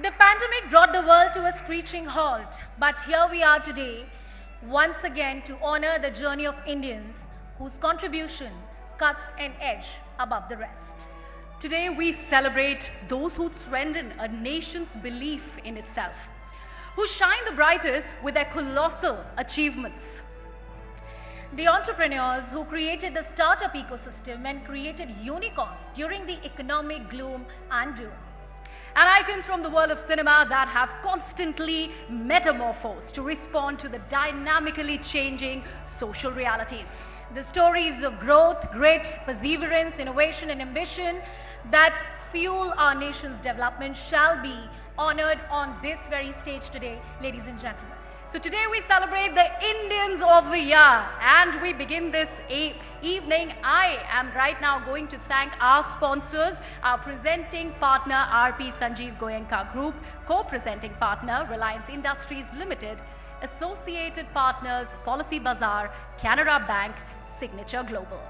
The pandemic brought the world to a screeching halt, but here we are today, once again to honor the journey of Indians whose contribution cuts an edge above the rest. Today we celebrate those who strengthen a nation's belief in itself, who shine the brightest with their colossal achievements. The entrepreneurs who created the startup ecosystem and created unicorns during the economic gloom and doom. And icons from the world of cinema that have constantly metamorphosed to respond to the dynamically changing social realities. The stories of growth, grit, perseverance, innovation, and ambition that fuel our nation's development shall be honored on this very stage today, ladies and gentlemen. So today we celebrate the Indians of the Year, and we begin this evening. I am right now going to thank our sponsors, our presenting partner RP Sanjeev Goenka Group, co-presenting partner Reliance Industries Limited, associated partners Policy Bazaar, Canara Bank, Signature Global.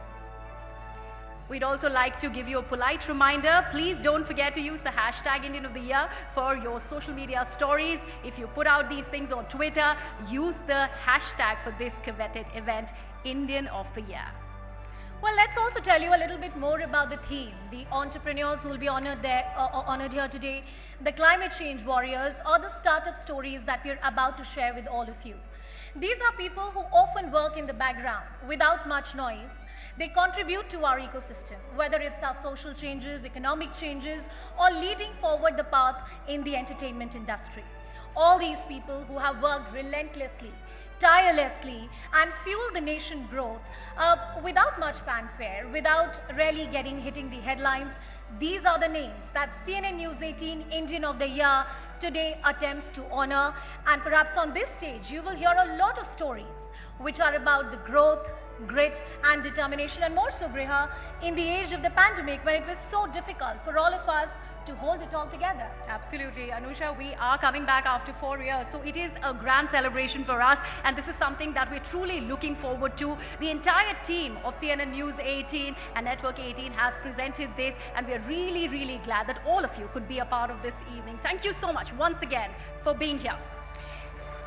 We'd also like to give you a polite reminder. Please don't forget to use the hashtag Indian of the Year for your social media stories. If you put out these things on Twitter, use the hashtag for this coveted event, Indian of the Year. Well, let's also tell you a little bit more about the theme. The entrepreneurs who will be honored here today, the climate change warriors, or the startup stories that we're about to share with all of you. These are people who often work in the background without much noise. They contribute to our ecosystem, whether it's our social changes, economic changes, or leading forward the path in the entertainment industry. All these people who have worked relentlessly, tirelessly, and fueled the nation growth without much fanfare, without really hitting the headlines. These are the names that CNN-News18 Indian of the Year today attempts to honor. And perhaps on this stage, you will hear a lot of stories which are about the growth, grit, and determination, and more so, Griha, in the age of the pandemic when it was so difficult for all of us to hold it all together. Absolutely. Anusha, we are coming back after 4 years, so it is a grand celebration for us, and this is something that we're truly looking forward to. The entire team of CNN News 18 and Network 18 has presented this, and we're really, really glad that all of you could be a part of this evening. Thank you so much once again for being here.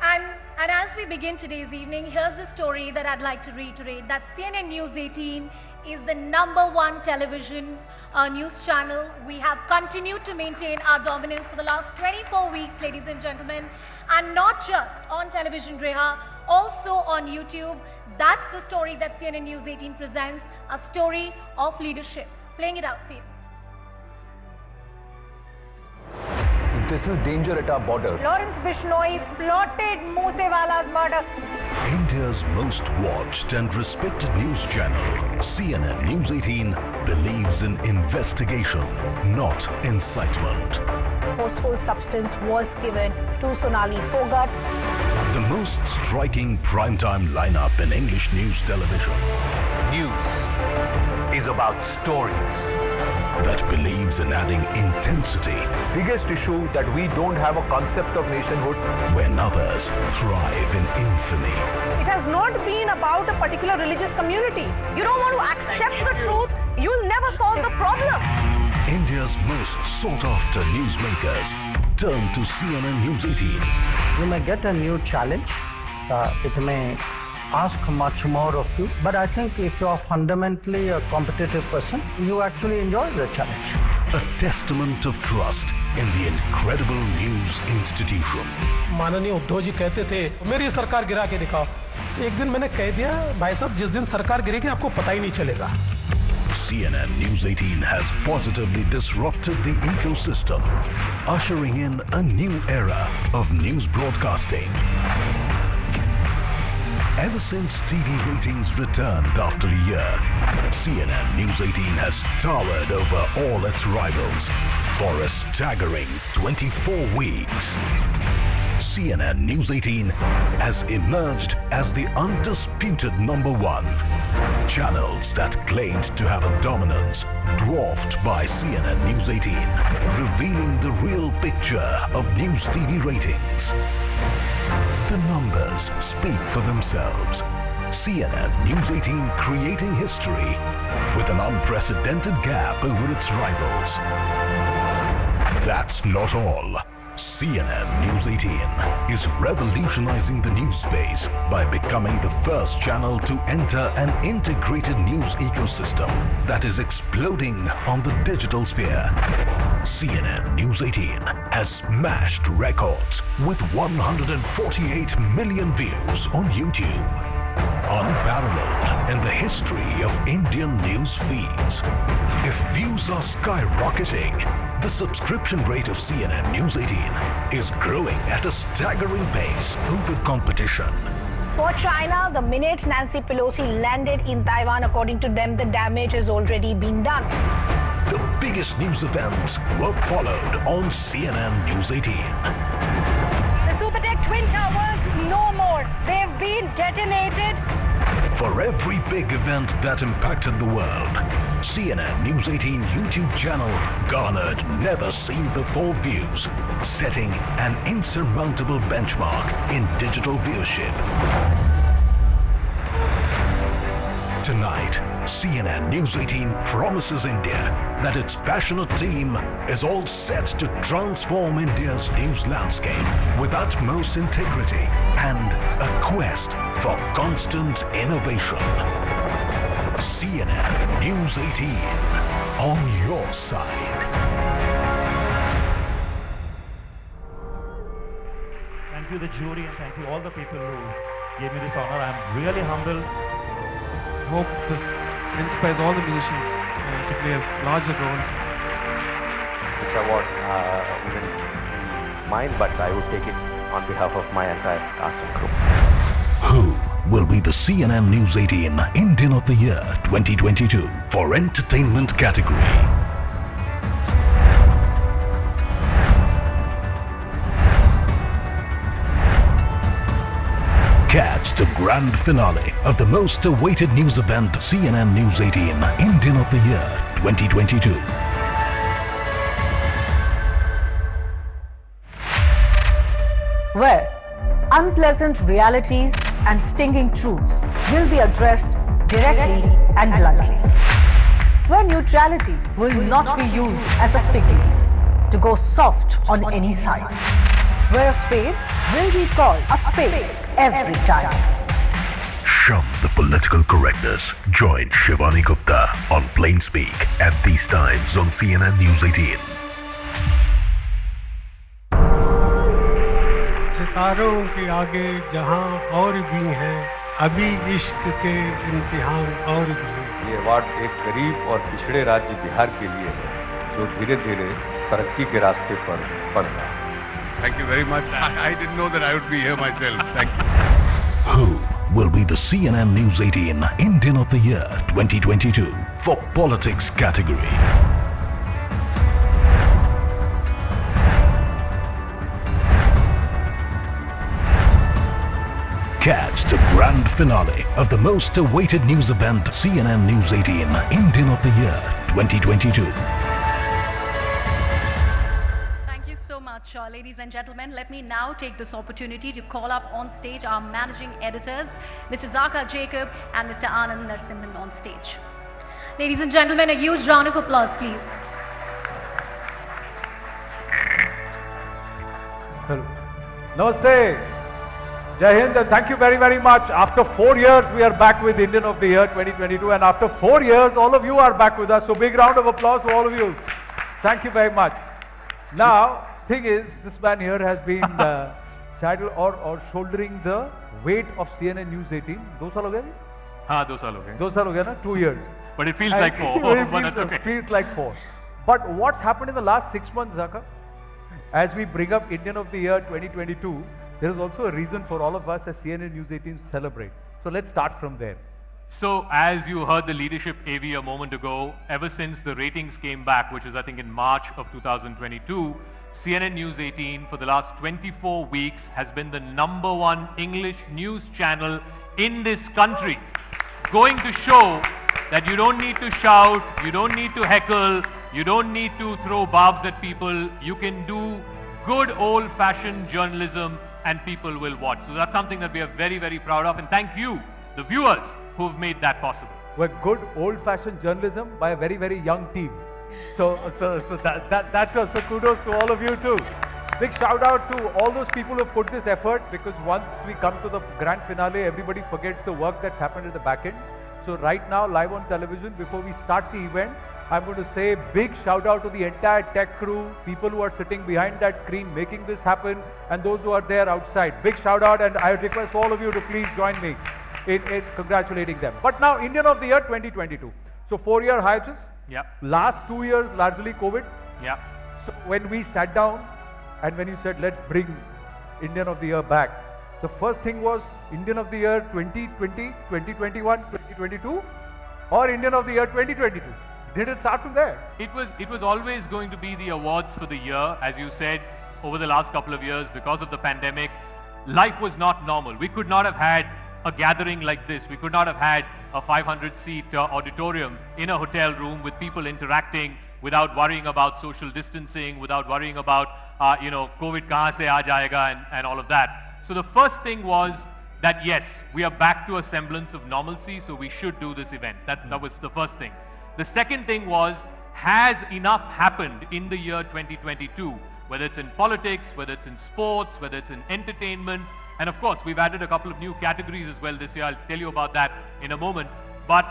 And as we begin today's evening, here's the story that I'd like to reiterate, that CNN News 18 is the #1 television news channel. We have continued to maintain our dominance for the last 24 weeks, ladies and gentlemen, and not just on television, Griha, also on YouTube. That's the story that CNN News 18 presents, a story of leadership. Playing it out for you. This is danger at our border. Lawrence Bishnoi plotted Moosewala's murder. India's most watched and respected news channel, CNN News 18, believes in investigation, not incitement. Forceful substance was given to Sonali Fogart. The most striking primetime lineup in English news television. News is about stories. That believes in adding intensity. Biggest issue that we don't have a concept of nationhood. When others thrive in infamy. It has not been about a particular religious community. You don't want to accept the truth, you'll never solve the problem. India's most sought-after newsmakers turn to CNN News 18. You may get a new challenge. It may ask much more of you, but I think if you are fundamentally a competitive person, you actually enjoy the challenge. A testament of trust in the incredible news institution. माननीय उद्धव जी कहते थे मेरी सरकार गिरा के दिखाओ। एक दिन मैंने कह दिया भाई साहब जिस दिन सरकार गिरेगी आपको पता ही नहीं चलेगा। CNN News 18 has positively disrupted the ecosystem, ushering in a new era of news broadcasting. Ever since TV ratings returned after a year, CNN News 18 has towered over all its rivals for a staggering 24 weeks. CNN News 18 has emerged as the undisputed #1. Channels that claimed to have a dominance dwarfed by CNN News 18, revealing the real picture of news TV ratings. The numbers speak for themselves. CNN News 18 creating history with an unprecedented gap over its rivals. That's not all. CNN News 18 is revolutionizing the news space by becoming the first channel to enter an integrated news ecosystem that is exploding on the digital sphere. CNN News 18 has smashed records with 148 million views on YouTube. Unparalleled in the history of Indian news feeds. If views are skyrocketing, the subscription rate of CNN News 18 is growing at a staggering pace over competition. For China, the minute Nancy Pelosi landed in Taiwan, according to them, the damage has already been done. The biggest news events were followed on CNN News 18. The Super Tech Twin Towers, no more. They've been detonated. For every big event that impacted the world, CNN News 18 YouTube channel garnered never-seen-before views, setting an insurmountable benchmark in digital viewership. Tonight, CNN News 18 promises India that its passionate team is all set to transform India's news landscape with utmost integrity and a quest for constant innovation. CNN News 18 on your side. Thank you, the jury, and thank you all the people who gave me this honor. I'm really humbled. Hope this inspires all the musicians to play a larger role. This award isn't mine, but I would take it on behalf of my entire cast and crew. Who will be the CNN News 18 Indian of the Year 2022 for entertainment category? Catch the grand finale of the most awaited news event, CNN News 18 Indian of the Year 2022. Where unpleasant realities and stinging truths will be addressed directly and bluntly. Where neutrality will not be used as a fig leaf to go soft on any side. Where a spade will be called a spade every time. Shun the political correctness. Join Shivani Gupta on Plain Speak at these times on CNN News 18. सितारों के आगे जहां और भी हैं, अभी इश्क के इम्तिहान और भी हैं। ये अवार्ड एक गरीब और पिछड़े राज्य बिहार के लिए है, जो धीरे धीरे तरक्की के रास्ते पर बढ़ रहा है। Thank you very much. I didn't know that I would be here myself. Thank you. Who will be the CNN News 18 Indian of the Year 2022 for politics category? Catch the grand finale of the most awaited news event, CNN News 18 Indian of the Year 2022. Ladies and gentlemen, let me now take this opportunity to call up on stage our managing editors, Mr. Zaka Jacob and Mr. Anand Narsimhan on stage. Ladies and gentlemen, a huge round of applause, please. Namaste. Jai Hind, and thank you very, very much. After 4 years, we are back with Indian of the Year 2022, and after 4 years, all of you are back with us. So big round of applause for all of you. Thank you very much. Now, thing is, this man here has been saddle or shouldering the weight of CNN News 18. 2 साल हो गए? हाँ, 2 साल हो गए. 2 साल हो गया ना? 2 years. But it feels like 4. But that's okay. It feels like 4. But what's happened in the last 6 months, Zaka? As we bring up Indian of the Year 2022, there is also a reason for all of us as CNN News 18 to celebrate. So let's start from there. So as you heard the leadership AV a moment ago, ever since the ratings came back, which was I think in March of 2022, CNN News 18 for the last 24 weeks has been the #1 English news channel in this country. Going to show that you don't need to shout, you don't need to heckle, you don't need to throw barbs at people. You can do good old-fashioned journalism and people will watch. So that's something that we are very, very proud of. And thank you, the viewers, who have made that possible. We're good old-fashioned journalism by a very, very young team. So that's so kudos to all of you too. Big shout out to all those people who put this effort, because once we come to the grand finale, everybody forgets the work that's happened at the back end. So right now, live on television, before we start the event, I'm going to say big shout out to the entire tech crew, people who are sitting behind that screen making this happen, and those who are there outside. Big shout out, and I request all of you to please join me in congratulating them. But now, Indian of the Year 2022. So 4-year hiatus. Yeah. Last 2 years, largely COVID. Yeah. So when we sat down and when you said, let's bring Indian of the Year back, the first thing was Indian of the Year 2020, 2021, 2022, or Indian of the Year 2022. Did it start from there? It was always going to be the awards for the year. As you said, over the last couple of years, because of the pandemic, life was not normal. We could not have had a gathering like this. We could not have had a 500-seat auditorium in a hotel room with people interacting without worrying about social distancing, without worrying about, COVID kahan se aa jayega and all of that. So the first thing was that, yes, we are back to a semblance of normalcy, so we should do this event. That was the first thing. The second thing was, has enough happened in the year 2022, whether it's in politics, whether it's in sports, whether it's in entertainment, and of course, we've added a couple of new categories as well this year. I'll tell you about that in a moment. But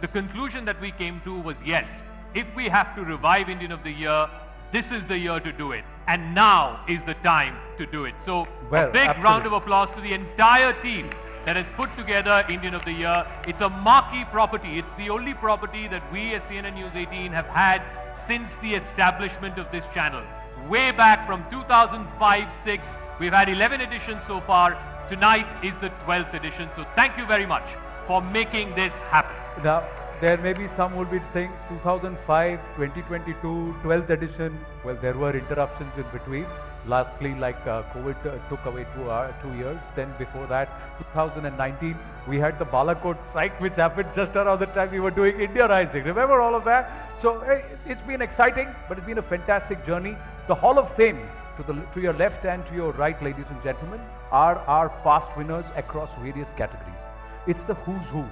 the conclusion that we came to was, yes, if we have to revive Indian of the Year, this is the year to do it. And now is the time to do it. So a big round of applause to the entire team that has put together Indian of the Year. It's a marquee property. It's the only property that we as CNN News 18 have had since the establishment of this channel. Way back from 2005-06, we've had 11 editions so far. Tonight is the 12th edition. So thank you very much for making this happen. Now, there may be some who will be saying 2005, 2022, 12th edition. Well, there were interruptions in between. Lastly, like COVID took away 2 years. Then before that, 2019, we had the Balakot strike, which happened just around the time we were doing India Rising. Remember all of that? So it's been exciting, but it's been a fantastic journey. The Hall of Fame, to your left and to your right, ladies and gentlemen, are our past winners across various categories. It's the who's who.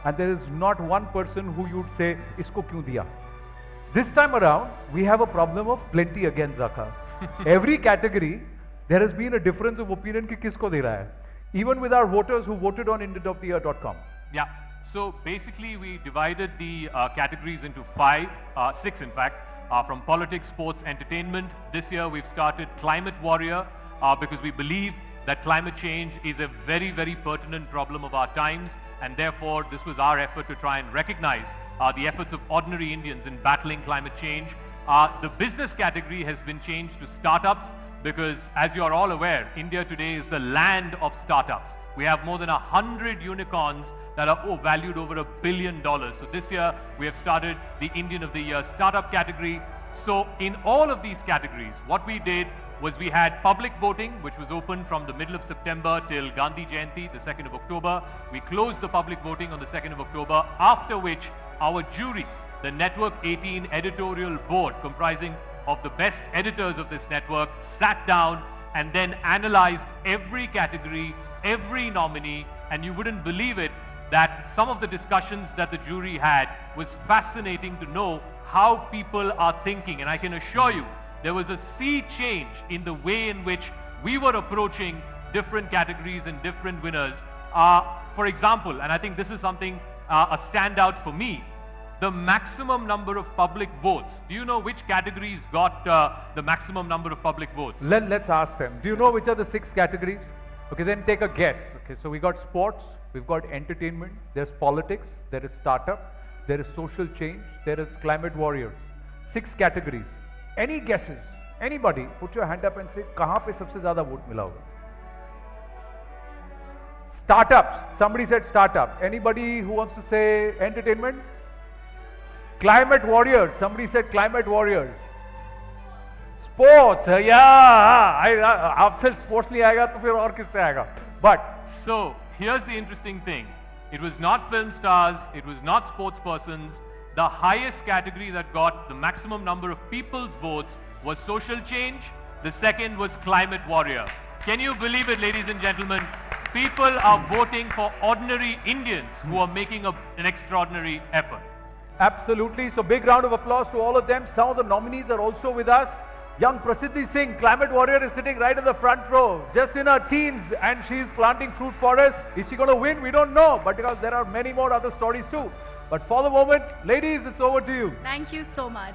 And there is not one person who you'd say, isko kyun diya? This time around, we have a problem of plenty again, Zaka. Every category, there has been a difference of opinion ki kisko de raha hai. Even with our voters who voted on indianoftheyear.com. Yeah. So basically, we divided the categories into 6 in fact, from politics, sports, entertainment. This year, we've started Climate Warrior because we believe that climate change is a very, very pertinent problem of our times, and therefore this was our effort to try and recognize the efforts of ordinary Indians in battling climate change. The business category has been changed to startups because, as you are all aware, India today is the land of startups. We have more than 100 unicorns that are valued over $1 billion. So this year we have started the Indian of the Year startup category. So in all of these categories, what we did was we had public voting, which was open from the middle of September till Gandhi Jayanti, the 2nd of October. We closed the public voting on the 2nd of October, after which our jury, the Network 18 editorial board, comprising of the best editors of this network, sat down and then analyzed every category, every nominee, and you wouldn't believe it that some of the discussions that the jury had was fascinating to know how people are thinking. And I can assure you, there was a sea change in the way in which we were approaching different categories and different winners. For example, and I think this is something, a standout for me, the maximum number of public votes. Do you know which categories got the maximum number of public votes? Let's ask them. Do you know which are the 6 categories? Okay, then take a guess. Okay, so we got sports, we've got entertainment, there's politics, there is startup, there is social change, there is climate warriors. 6 categories. Any guesses? Anybody? Put your hand up and say, kahan pe sabse zyada vote mila hoga? Startups. Somebody said startup. Anybody who wants to say entertainment? Climate warriors. Somebody said climate warriors. Sports. Yeah. Aapse sports nahi aayega to fir aur kisse aayega? But so here's the interesting thing. It was not film stars. It was not sports persons. The highest category that got the maximum number of people's votes was social change. The second was climate warrior. Can you believe it, ladies and gentlemen? People are voting for ordinary Indians who are making an extraordinary effort. Absolutely. So big round of applause to all of them. Some of the nominees are also with us. Young Prasiddhi Singh, climate warrior, is sitting right in the front row, just in her teens, and she's planting fruit forests. Is she going to win? We don't know, but because there are many more other stories too. But for the moment, ladies, it's over to you. Thank you so much.